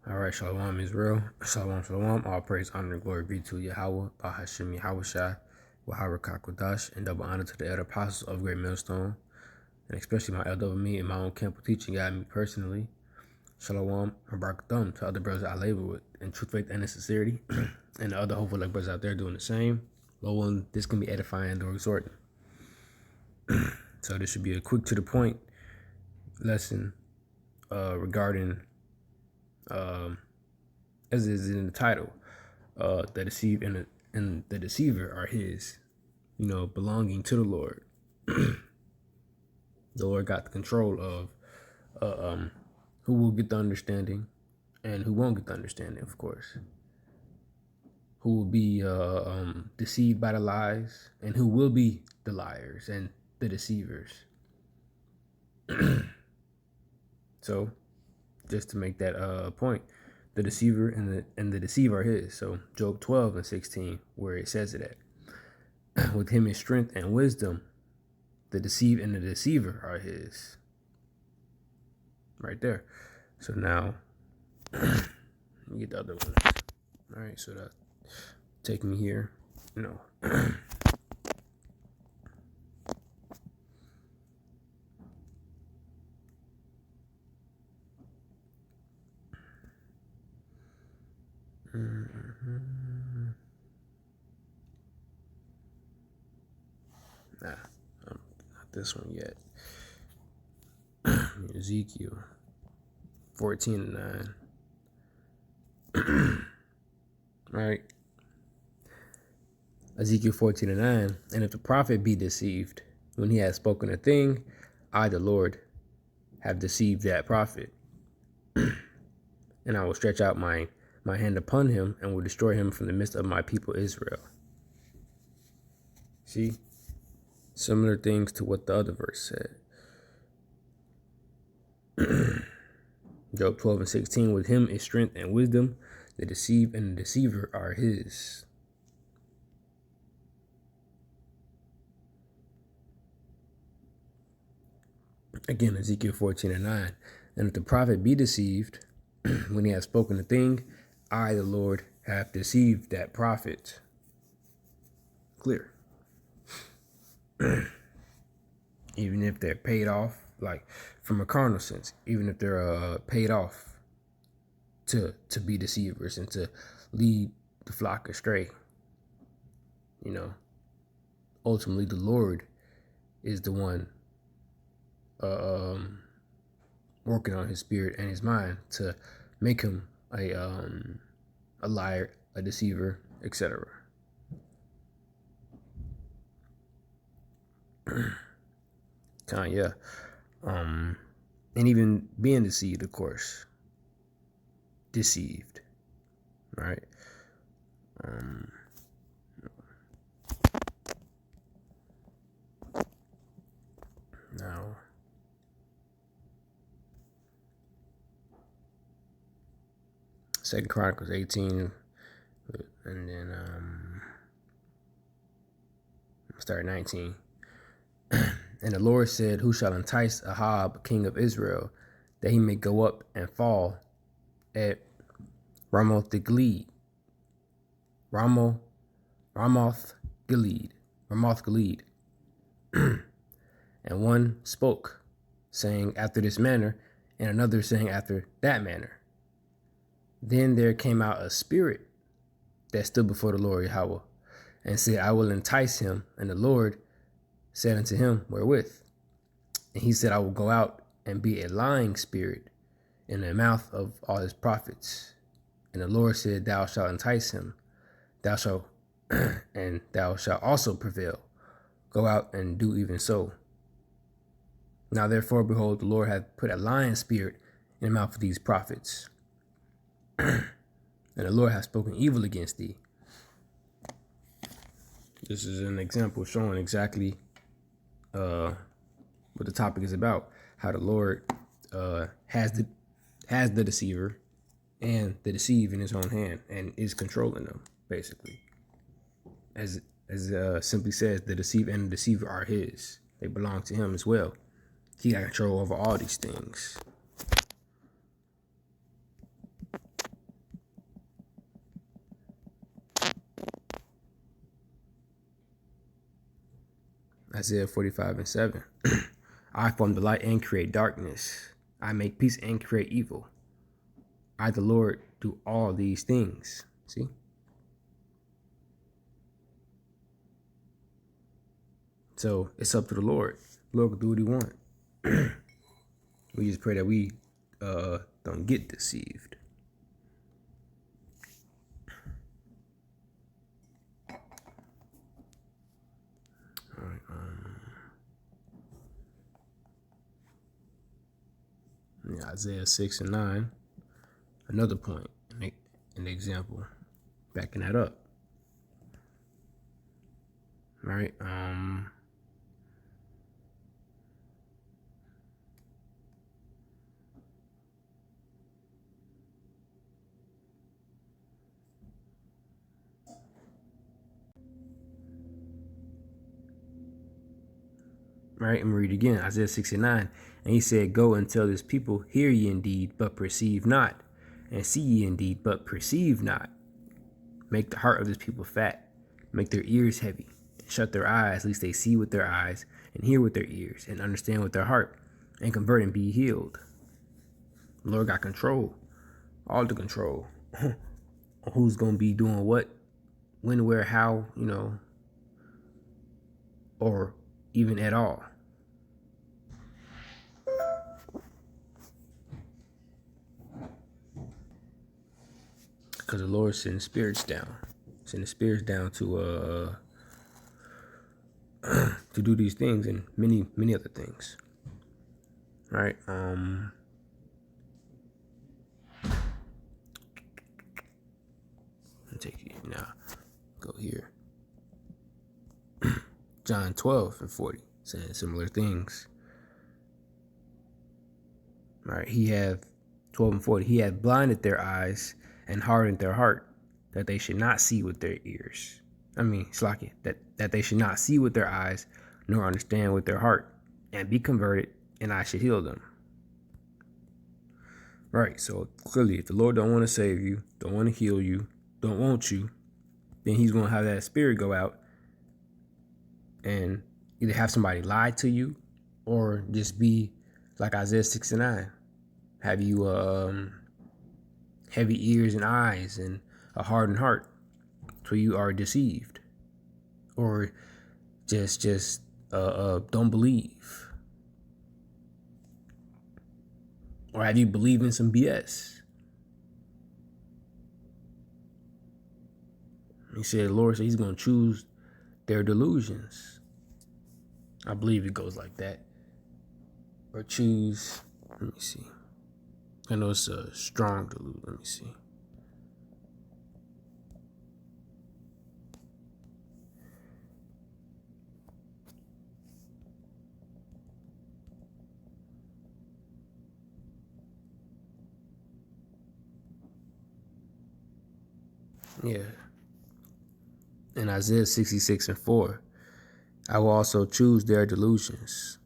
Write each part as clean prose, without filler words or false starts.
All right, Shalom Israel. Shalom, Shalom. All praise, honor, and glory be to Yahweh, Bahashim Yahushai, Wahara Kakwadash, and double honor to the elder apostles of Great Millstone, and especially my elder of me and my own camp teaching guide me personally. Shalom, and Barakatham to other brothers I labor with in truth, faith, and in sincerity, and the other hopeful like brothers out there doing the same. Lord, this can be edifying or exhorting. So this should be a quick to the point lesson regarding as is in the title, the deceive and the deceiver are his, belonging to the Lord. The Lord got the control of who will get the understanding and who won't get the understanding, of course. Who will be deceived by the lies and who will be the liars and the deceivers. So, just to make that point, the deceiver and the deceiver are his. So Job 12:16, where it says it at. With him is strength and wisdom. The deceive and the deceiver are his. Right there. So now, let me get the other ones. All right, so that take me here. No. Nah, not this one yet. Ezekiel 14:9. Right. Ezekiel 14:9. And if the prophet be deceived, when he has spoken a thing, I, the Lord, have deceived that prophet. And I will stretch out my hand upon him and will destroy him from the midst of my people Israel. See? Similar things to what the other verse said. Job 12:16, with him is strength and wisdom. The deceive and the deceiver are his. Again, Ezekiel 14:9. And if the prophet be deceived, when he has spoken a thing, I, the Lord, have deceived that prophet. Clear. Even if they're paid off, like from a carnal sense, even if they're paid off to be deceivers and to lead the flock astray, ultimately the Lord is the one working on his spirit and his mind to make him a liar, a deceiver, etc. Yeah. And even being deceived, of course. Deceived. Right? Now, Second Chronicles 18, and then start 19. And the Lord said, who shall entice Ahab, king of Israel, that he may go up and fall at Ramoth Gilead. Ramoth Gilead. And one spoke, saying after this manner, and another saying after that manner. Then there came out a spirit that stood before the Lord Yahweh, and said, I will entice him. And the Lord said unto him, wherewith? And he said, I will go out and be a lying spirit in the mouth of all his prophets. And the Lord said, thou shalt entice him, thou shalt, and thou shalt also prevail. Go out and do even so. Now therefore, behold, the Lord hath put a lying spirit in the mouth of these prophets. And the Lord hath spoken evil against thee. This is an example showing exactly what the topic is about. How the Lord has the deceiver and the deceive in his own hand and is controlling them, basically. As simply says, the deceiver and the deceiver are his. They belong to him as well. He got control over all these things. Isaiah 45:7. I form the light and create darkness. I make peace and create evil. I, the Lord, do all these things. See? So it's up to the Lord. The Lord can do what he wants. We just pray that we don't get deceived. All right. Yeah, Isaiah 6:9. Another point, an example, backing that up. All right. All right, I'm gonna read it again. Isaiah 6:9. And he said, Go and tell this people, hear ye indeed, but perceive not, and see ye indeed, but perceive not. Make the heart of this people fat, make their ears heavy, and shut their eyes, lest they see with their eyes, and hear with their ears, and understand with their heart, and convert and be healed. The Lord got control, all the control. Who's gonna be doing what, when, where, how, or even at all. Because the Lord sends spirits down. Sending spirits down to to do these things and many, many other things. All right. I'll take you now. Go here. John 12:40, saying similar things. All right. He have 12:40. He had blinded their eyes and hardened their heart, that they should not see with their ears. Slacky, that they should not see with their eyes, nor understand with their heart, and be converted, and I should heal them. Right, so clearly, if the Lord don't want to save you, don't want to heal you, don't want you, then he's going to have that spirit go out and either have somebody lie to you, or just be like Isaiah 6:9, have you heavy ears and eyes and a hardened heart, so you are deceived, or just don't believe, or have you believed in some BS? He said, the Lord said he's going to choose their delusions. I believe it goes like that. Or choose, let me see. I know it's a strong delusion. Let me see. Yeah. In Isaiah 66:4, I will also choose their delusions.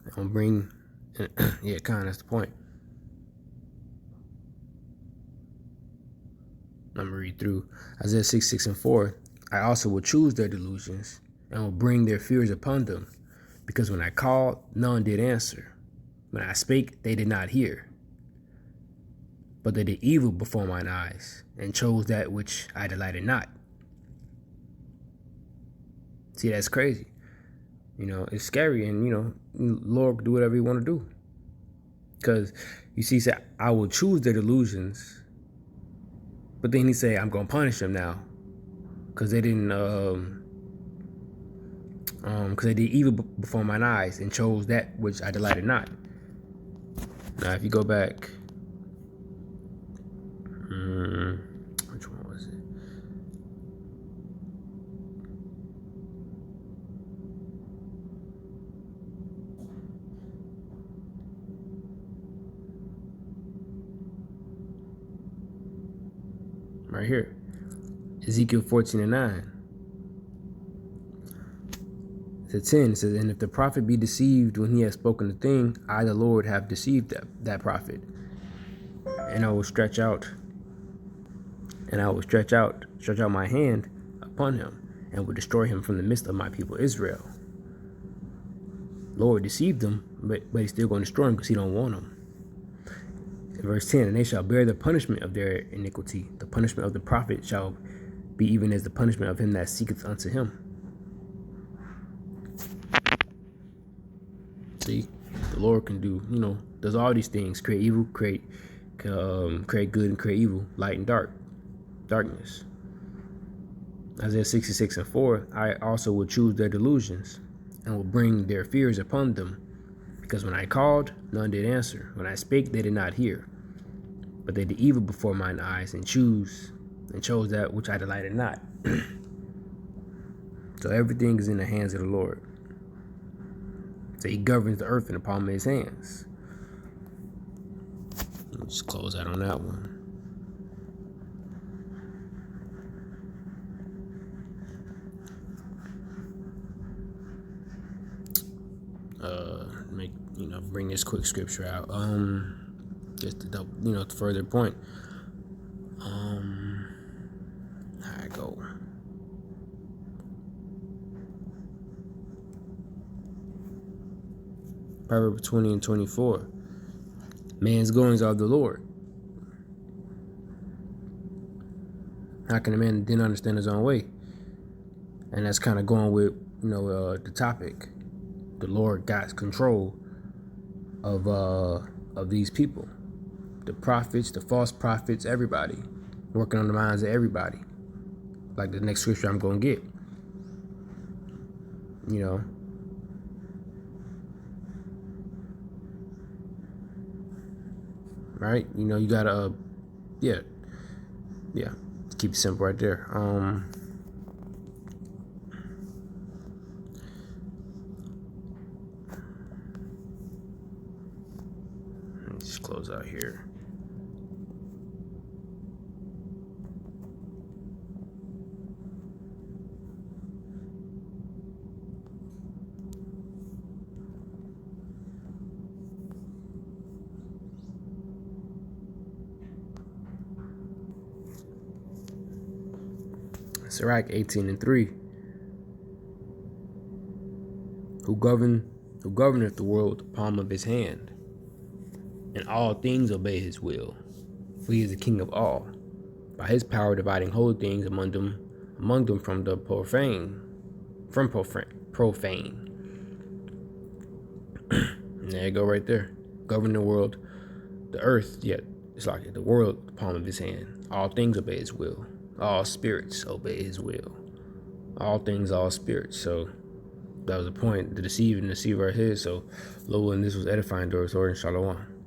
I'm going to bring, yeah, kind of, that's the point. I'm going to read through Isaiah 66:4. I also will choose their delusions and will bring their fears upon them, because when I called, none did answer. When I spake, they did not hear. But they did evil before mine eyes, and chose that which I delighted not. See, that's crazy. It's scary, and Lord can do whatever he want to do. Because you see, he said, I will choose their delusions. But then he said, I'm gonna punish them now. Because they didn't because they did evil before mine eyes, and chose that which I delighted not. Now if you go back, which one was it? Right here, Ezekiel 14:9. To 10, it says, and if the prophet be deceived when he has spoken a thing, I, the Lord, have deceived that prophet. And I will stretch out my hand upon him, and will destroy him from the midst of my people Israel. Lord deceived them, but he's still going to destroy him because he don't want them. In verse 10, and they shall bear the punishment of their iniquity. The punishment of the prophet shall be even as the punishment of him that seeketh unto him. See, the Lord can do, does all these things: create evil, create good, and create evil, light and darkness. Isaiah 66:4, I also will choose their delusions and will bring their fears upon them. Because when I called, none did answer. When I spake, they did not hear. But they did evil before mine eyes and chose that which I delighted not. So everything is in the hands of the Lord. So he governs the earth in the palm of his hands. We'll just close out on that one. Bring this quick scripture out. Just to to further point. How I go. Proverbs 20:24. Man's goings are of the Lord. How can a man then understand his own way? And that's kind of going with the topic. The Lord got control of these people, the prophets, the false prophets, everybody, working on the minds of everybody. Like the next scripture I'm going to get. Right? You gotta, yeah. Keep it simple right there. Just close out here. Sirach 18:3. Who governeth the world with the palm of his hand, and all things obey his will. For he is the king of all. By his power dividing holy things among them from the profane. And there you go right there. Govern the world, the earth, it's like the world, the palm of his hand. All things obey his will. All spirits obey his will. All things, all spirits. So that was the point. The deceiver are his. So, Lord, and this was edifying to us, Lord, and Shalom.